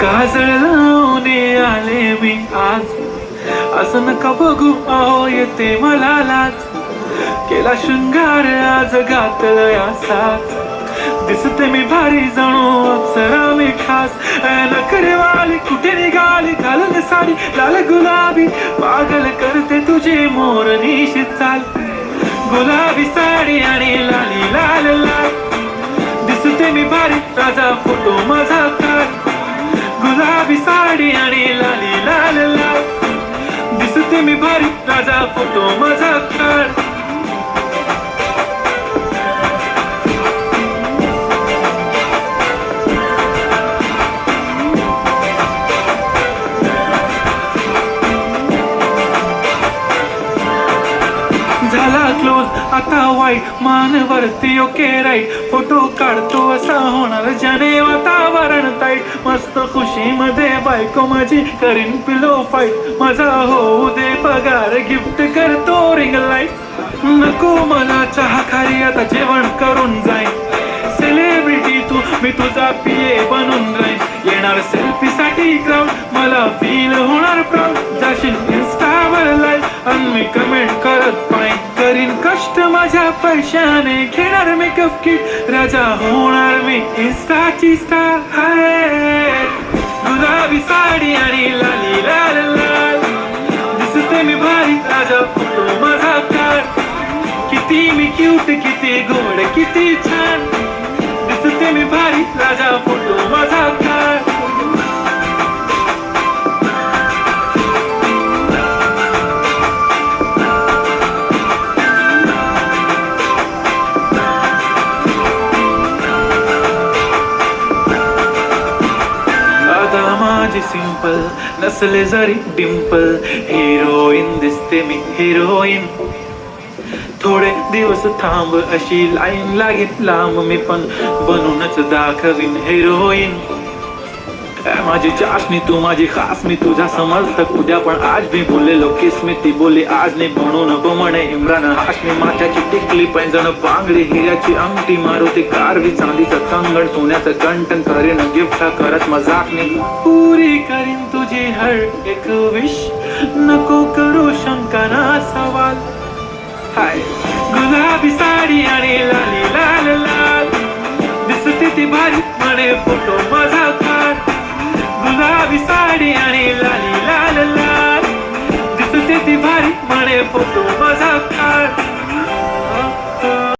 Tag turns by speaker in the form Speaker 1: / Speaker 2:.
Speaker 1: काजळ लावून आले मी आज, असं नका बघू अहो येते मला लाज. केला शृंगार आज घातलंय असाच, दिसते मी भारी जणू अप्सरा मी खास. नखरेवाली कुठे निघाली घालून साडी लाल गुलाबी, पागल करते तुझी मोरनीशी चाल. गुलाबी साडी आणि लाली लाल लाल, दिसते मी भारी राजा फोटो माझा काढ. गुलाबी साडी आणि लाली लाल लाल, दिसते मी भारी राजा फोटो माझा काढ. झाला क्लोज आता वाईट, मानवरती ओके राईट. फोटो काढतो असा होणार ज्याने वातावरण ताईट. मस्त खुशीमध्ये बायको माझी करीन पिलो फाईट. माझा होऊ दे पगार गिफ्ट करतो रिंग लाईट. नको मला चहा खारी आता जेवण करून जाईन. सेलिब्रिटी तू मी तुझा पिये बनून राहीन. येणार सेल्फी साठी क्राऊड मला फील होणार प्राऊड. जाशील इन्स्टावर लाईव्ह आणि मी कमेंट करत पाहिन. करीन कष्ट माझ्या पैशाने घेणार मेकअप किट. राजा होणार मी इन्स्टाची स्टार. गुलाबी साडी आणि लाली लाल लाल, दिसते मी भारी राजा फोटो माझा काढ. किती मी क्यूट किती गोड किती छान, दिसते मी भारी राजा फोटो माझा काढ. माझी सिंपल नसले जरी डिंपल, हिरोईन दिसते मी हिरोईन. थोडे दिवस थांब अशी लाईन लागेल लांब, मी पण बनूनच दाखवीन हिरोईन. माझी चाशनी तू माझी खास, मी तुझा समर्थक उद्या पण आज मी बोललेलो किस मी. ती बोलली आज नाही बनू नको म्हणे इम्रान हाशमी. माथ्याची टिकली पैंजण बांगडी हिऱ्याची अंगठी, मारुती कारवी चांदीचं कंगण सोन्याचं कंटन. करीन गिफ्ट करत मजाक मी, पुरी करीन तुझी हर एक विश. नको करू शंका ना सवाल. हाय गुलाबी साडी आणि लाली लाल लाल, दिसते ती भारी म्हणे फोटो माझा काढ. गुलाबी साडी आणि लाली लाल लाल, दिसते ती भारी म्हणे फोटो